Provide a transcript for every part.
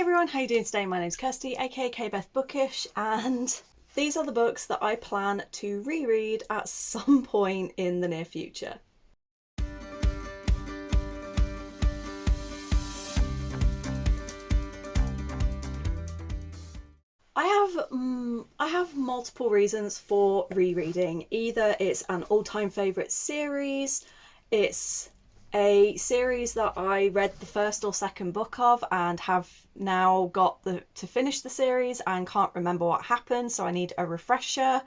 everyone, how you doing today? My name's Kirsty, aka KBeth Bookish, and these are the books that I plan to reread at some point in the near future. I have multiple reasons for rereading. Either it's an all-time favourite series, it's a series that I read the first or second book of and have now got to finish the series and can't remember what happened, so I need a refresher.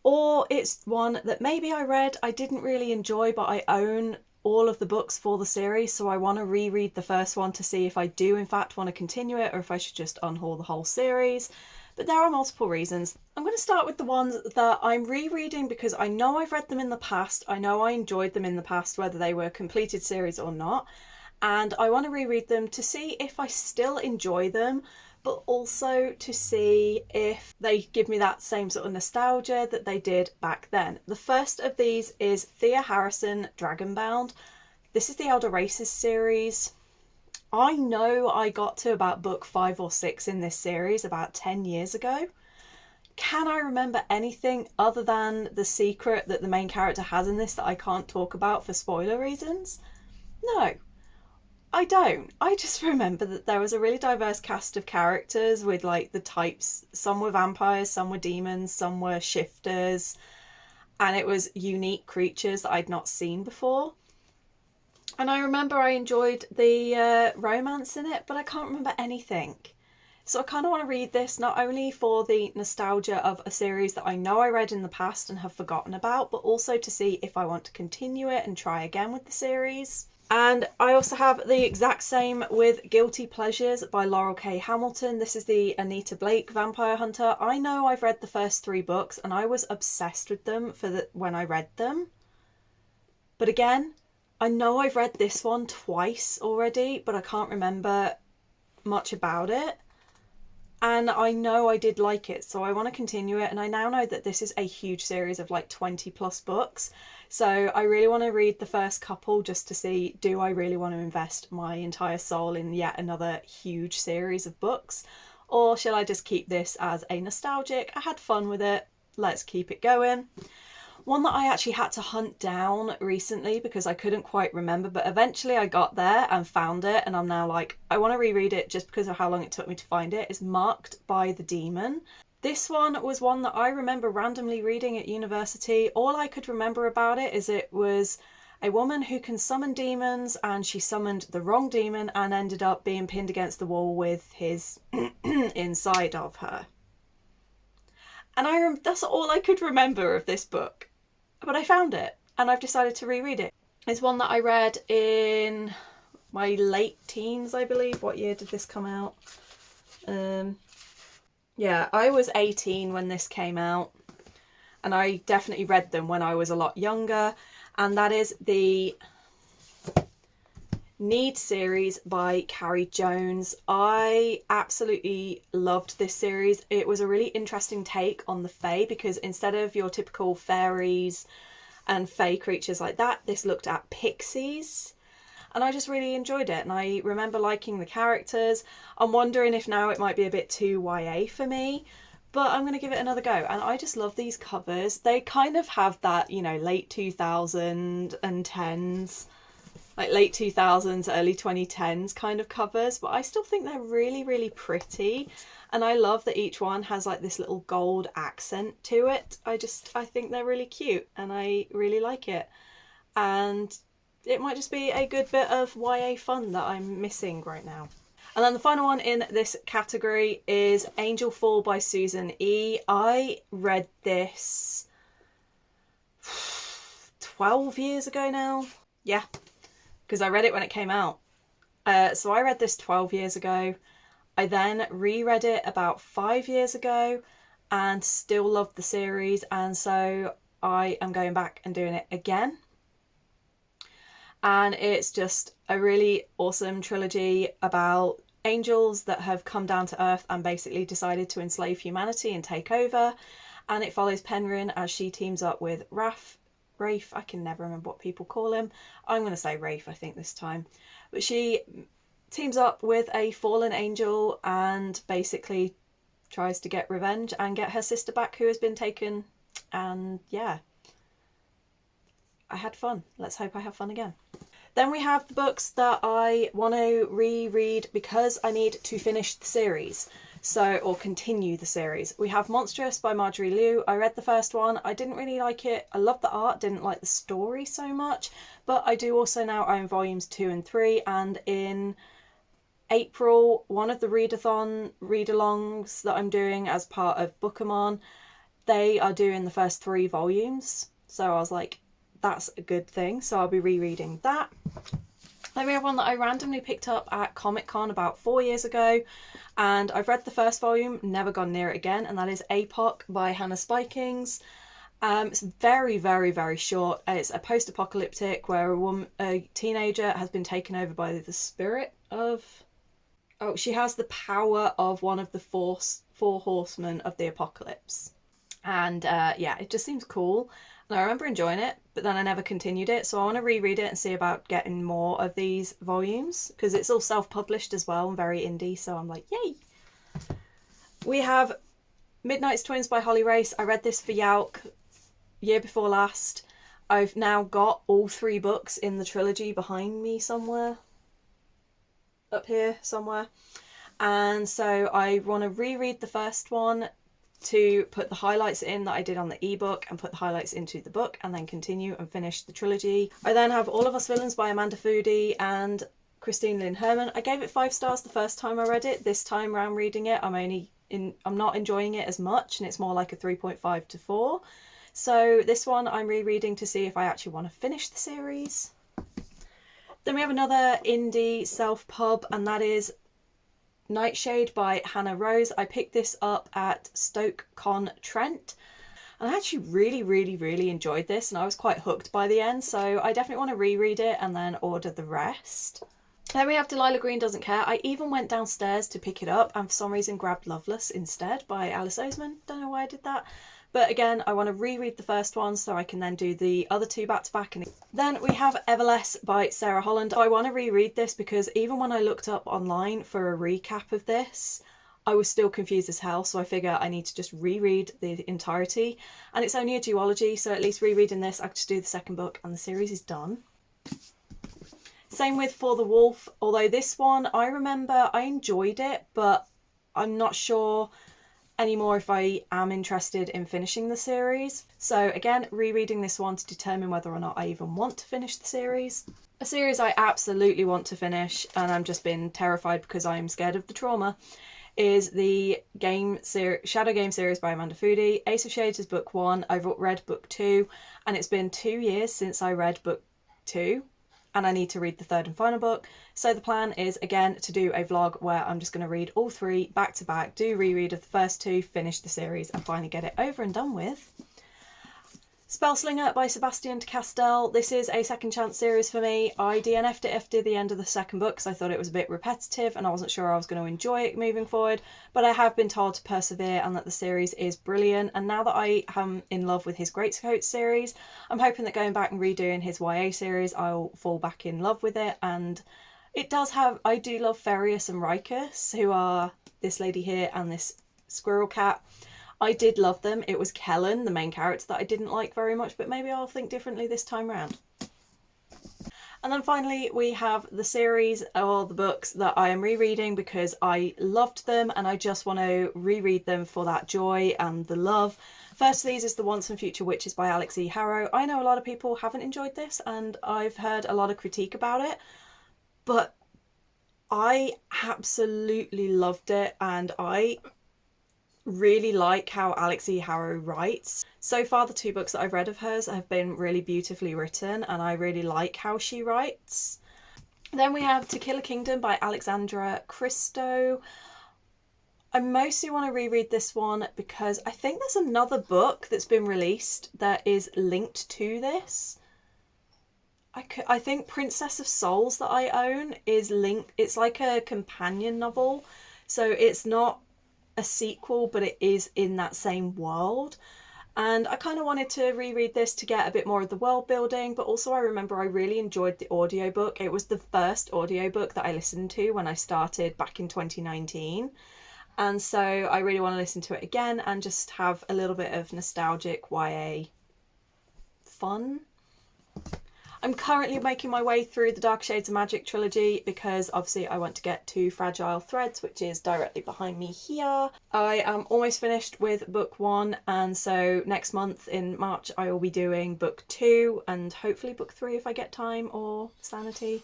Or it's one that maybe I read, I didn't really enjoy, but I own all of the books for the series, so I want to reread the first one to see if I do in fact want to continue it or if I should just unhaul the whole series. But there are multiple reasons. I'm going to start with the ones that I'm rereading because I know I've read them in the past. I know I enjoyed them in the past, whether they were completed series or not. And I want to reread them to see if I still enjoy them, but also to see if they give me that same sort of nostalgia that they did back then. The first of these is Thea Harrison, Dragonbound. This is the Elder Races series. I know I got to about book 5 or 6 in this series about 10 years ago. Can I remember anything other than the secret that the main character has in this that I can't talk about for spoiler reasons? No. I don't. I just remember that there was a really diverse cast of characters with like the types. Some were vampires, some were demons, some were shifters, and it was unique creatures that I'd not seen before. And I remember I enjoyed the romance in it, but I can't remember anything. So I kind of want to read this not only for the nostalgia of a series that I know I read in the past and have forgotten about, but also to see if I want to continue it and try again with the series. And I also have the exact same with Guilty Pleasures by Laurel K. Hamilton. This is the Anita Blake Vampire Hunter. I know I've read the first 3 books and I was obsessed with them when I read them. But again, I know I've read this one twice already, but I can't remember much about it. And I know I did like it, so I want to continue it. And I now know that this is a huge series of like 20 plus books. So I really want to read the first couple just to see, do I really want to invest my entire soul in yet another huge series of books? Or shall I just keep this as a nostalgic, I had fun with it, let's keep it going. One that I actually had to hunt down recently because I couldn't quite remember, but eventually I got there and found it, and I'm now like, I want to reread it just because of how long it took me to find it, is Marked by the Demon. This one was one that I remember randomly reading at university. All I could remember about it is it was a woman who can summon demons, and she summoned the wrong demon and ended up being pinned against the wall with his inside of her. And that's all I could remember of this book. But I found it and I've decided to reread it. It's one that I read in my late teens, I believe. What year did this come out? Yeah, I was 18 when this came out, and I definitely read them when I was a lot younger. And that is the Need series by Carrie Jones. I absolutely loved this series. It was a really interesting take on the fae, because instead of your typical fairies and fae creatures like that, this looked at pixies. And I just really enjoyed it, and I remember liking the characters. I'm wondering if now it might be a bit too YA for me, but I'm going to give it another go. And I just love these covers. They kind of have that, you know, late 2010s, like late 2000s, early 2010s kind of covers, but I still think they're really, really pretty. And I love that each one has like this little gold accent to it. I think they're really cute and I really like it. And it might just be a good bit of YA fun that I'm missing right now. And then the final one in this category is Angel Fall by Susan E. I read this 12 years ago now. Yeah, because I read it when it came out. So I read this 12 years ago. I then reread it about 5 years ago and still loved the series. And so I am going back and doing it again. And it's just a really awesome trilogy about angels that have come down to Earth and basically decided to enslave humanity and take over. And it follows Penryn as she teams up with Rafe, I can never remember what people call him. I'm going to say Rafe, I think, this time. But she teams up with a fallen angel and basically tries to get revenge and get her sister back who has been taken. And yeah, I had fun. Let's hope I have fun again. Then we have the books that I want to reread because I need to finish the series. Or continue the series. We have Monstrous by Marjorie Liu. I read the first one. I didn't really like it. I loved the art, didn't like the story so much. But I do also now own volumes 2 and 3. And in April, one of the readathon read-alongs that I'm doing as part of Bookamon, they are doing the first 3 volumes. So I was like, that's a good thing. So I'll be rereading that. Then we have one that I randomly picked up at Comic-Con about 4 years ago, and I've read the first volume, never gone near it again, and that is APOC by Hannah Spikings. It's very, very, very short. It's a post-apocalyptic where a teenager has been taken over by the spirit of... Oh, she has the power of one of the four horsemen of the apocalypse. And yeah, it just seems cool. And I remember enjoying it, but then I never continued it. So I want to reread it and see about getting more of these volumes, because it's all self-published as well and very indie. So I'm like, yay. We have Midnight's Twins by Holly Race. I read this for Yauk year before last. I've now got all 3 books in the trilogy behind me somewhere. Up here somewhere. And so I want to reread the first one to put the highlights in that I did on the ebook and put the highlights into the book and then continue and finish the trilogy. I then have All of Us Villains by Amanda Foody and Christine Lynn Herman. I gave it 5 stars the first time I read it. This time around reading it, I'm not enjoying it as much, and it's more like a 3.5 to 4. So this one I'm rereading to see if I actually want to finish the series. Then we have another indie self-pub, and that is Nightshade by Hannah Rose. I picked this up at Stoke-on-Trent, and I actually really, really, really enjoyed this, and I was quite hooked by the end, so I definitely want to reread it and then order the rest. Then we have Delilah Green Doesn't Care. I even went downstairs to pick it up and for some reason grabbed Loveless instead by Alice Oseman. Don't know why I did that. But again, I want to reread the first one so I can then do the other 2 back to back. And then we have Everless by Sarah Holland. I want to reread this because even when I looked up online for a recap of this, I was still confused as hell. So I figure I need to just reread the entirety. And it's only a duology, so at least rereading this, I can just do the second book and the series is done. Same with For the Wolf, although this one, I remember I enjoyed it, but I'm not sure anymore if I am interested in finishing the series. So again, rereading this one to determine whether or not I even want to finish the series. A series I absolutely want to finish, and I'm just been terrified because I am scared of the trauma, is the Shadow Game series by Amanda Foody. Ace of Shades is book 1, I've read book 2, and it's been 2 years since I read book 2. And I need to read the 3rd and final book. So the plan is, again, to do a vlog where I'm just going to read all 3 back to back, do reread of the first 2, finish the series and finally get it over and done with. Spellslinger by Sebastian de Castell. This is a second chance series for me. I DNF'd it after the end of the second book because I thought it was a bit repetitive and I wasn't sure I was going to enjoy it moving forward. But I have been told to persevere and that the series is brilliant. And now that I am in love with his Greatcoat series, I'm hoping that going back and redoing his YA series, I'll fall back in love with it. And it does have... I do love Farius and Rikus, who are this lady here and this squirrel cat. I did love them. It was Kellen, the main character, that I didn't like very much, but maybe I'll think differently this time round. And then finally we have the series or the books that I am rereading because I loved them and I just want to reread them for that joy and the love. First of these is The Once and Future Witches by Alex E. Harrow. I know a lot of people haven't enjoyed this and I've heard a lot of critique about it, but I absolutely loved it and I really like how Alex E. Harrow writes. So far the 2 books that I've read of hers have been really beautifully written and I really like how she writes. Then we have To Kill a Kingdom by Alexandra Christo. I mostly want to reread this one because I think there's another book that's been released that is linked to this. I think Princess of Souls that I own is linked. It's like a companion novel, so it's not a sequel, but it is in that same world. And I kind of wanted to reread this to get a bit more of the world building, but also I remember I really enjoyed the audiobook. It was the first audiobook that I listened to when I started back in 2019. And so I really want to listen to it again and just have a little bit of nostalgic YA fun. I'm currently making my way through the Dark Shades of Magic trilogy because obviously I want to get to Fragile Threads, which is directly behind me here. I am almost finished with book 1, and so next month in March I will be doing book 2 and hopefully book 3 if I get time or sanity,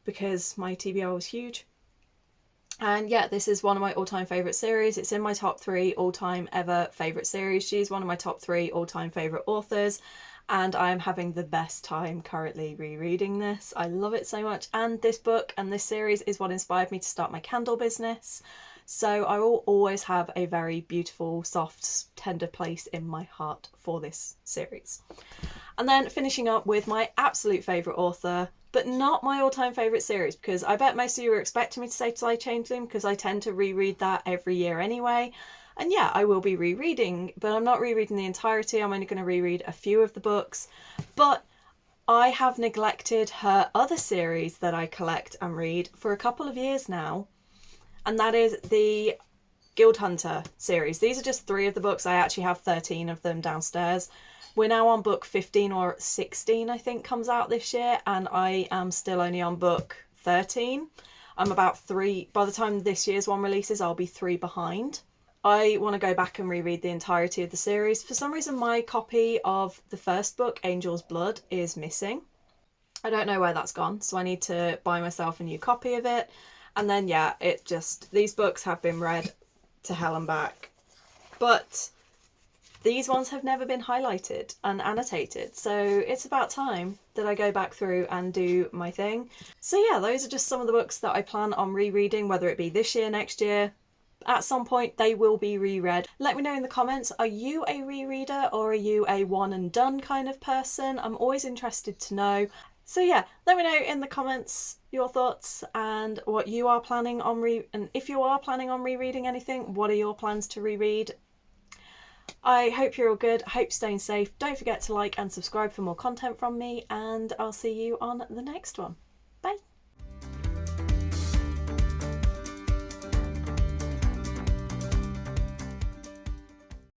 because my TBR was huge. And yeah, this is one of my all-time favourite series. It's in my top 3 all-time ever favourite series. She's one of my top 3 all-time favourite authors, and I'm having the best time currently rereading this. I love it so much, and this book and this series is what inspired me to start my candle business. So I will always have a very beautiful, soft, tender place in my heart for this series. And then finishing up with my absolute favourite author, but not my all-time favourite series, because I bet most of you were expecting me to say Sly Changeling, because I tend to reread that every year anyway. And yeah, I will be rereading, but I'm not rereading the entirety. I'm only going to reread a few of the books. But I have neglected her other series that I collect and read for a couple of years now, and that is the Guild Hunter series. These are just 3 of the books. I actually have 13 of them downstairs. We're now on book 15 or 16, I think, comes out this year, and I am still only on book 13. I'm about 3, by the time this year's one releases, I'll be 3 behind. I want to go back and reread the entirety of the series. For some reason, my copy of the first book, Angel's Blood, is missing. I don't know where that's gone, so I need to buy myself a new copy of it. And then, yeah, these books have been read to hell and back. But these ones have never been highlighted and annotated, so it's about time that I go back through and do my thing. So yeah, those are just some of the books that I plan on rereading, whether it be this year, next year. At some point they will be reread. Let me know in the comments, are you a rereader or are you a one and done kind of person? I'm always interested to know. So yeah, let me know in the comments your thoughts and what you are planning on and if you are planning on rereading anything, what are your plans to reread? I hope you're all good. I hope you're staying safe. Don't forget to like and subscribe for more content from me, and I'll see you on the next one.